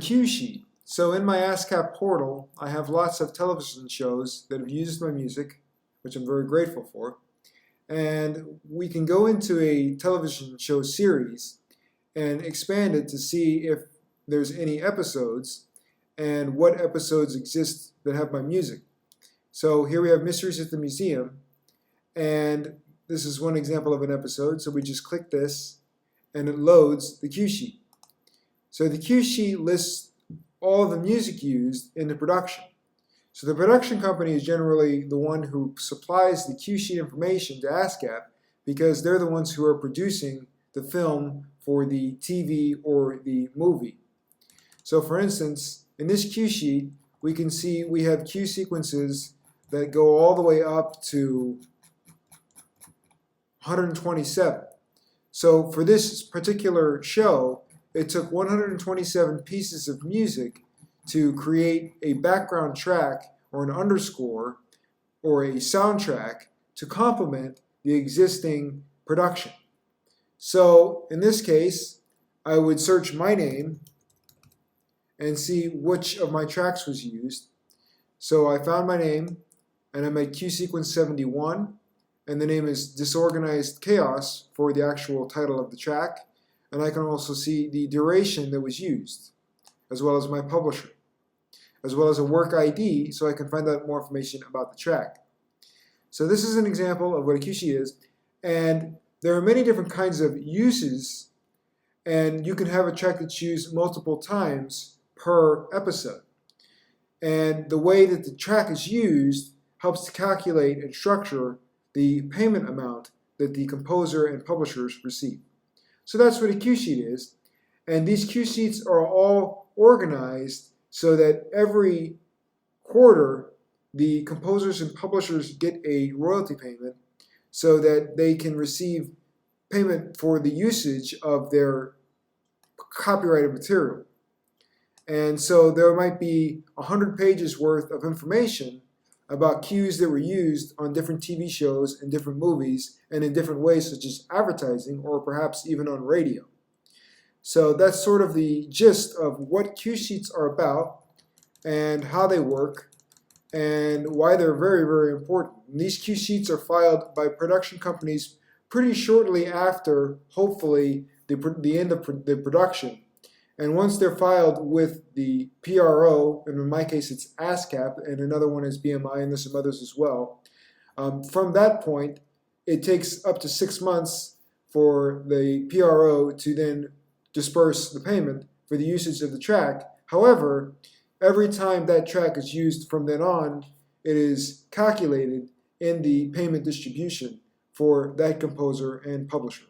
Cue sheet. So in my ASCAP portal, I have lots of television shows that have used my music, which I'm very grateful for. And we can go into a television show series and expand it to see if there's any episodes and what episodes exist that have my music. So here we have Mysteries at the Museum, and this is one example of an episode. So we just click this and it loads the cue sheet. So the cue sheet lists all the music used in the production. So the production company is generally the one who supplies the cue sheet information to ASCAP because they're the ones who are producing the film for the TV or the movie. So for instance, in this cue sheet, we can see we have cue sequences that go all the way up to 127. So for this particular show, it took 127 pieces of music to create a background track or an underscore or a soundtrack to complement the existing production. So in this case, I would search my name and see which of my tracks was used. So I found my name and I'm at cue sequence 71, and the name is Disorganized Chaos for the actual title of the track. And I can also see the duration that was used, as well as my publisher, as well as a work ID, so I can find out more information about the track. So this is an example of what a cue sheet is, and there are many different kinds of uses, and you can have a track that's used multiple times per episode. And the way that the track is used helps to calculate and structure the payment amount that the composer and publishers receive. So that's what a cue sheet is, and these cue sheets are all organized so that every quarter the composers and publishers get a royalty payment so that they can receive payment for the usage of their copyrighted material. And so there might be 100 pages worth of information about cues that were used on different TV shows and different movies and in different ways, such as advertising or perhaps even on radio. So that's sort of the gist of what cue sheets are about and how they work and why they're very, very important. And these cue sheets are filed by production companies pretty shortly after, hopefully, the end of the production. And once they're filed with the PRO, and in my case it's ASCAP, and another one is BMI, and there's some others as well, from that point, it takes up to 6 months for the PRO to then disperse the payment for the usage of the track. However, every time that track is used from then on, it is calculated in the payment distribution for that composer and publisher.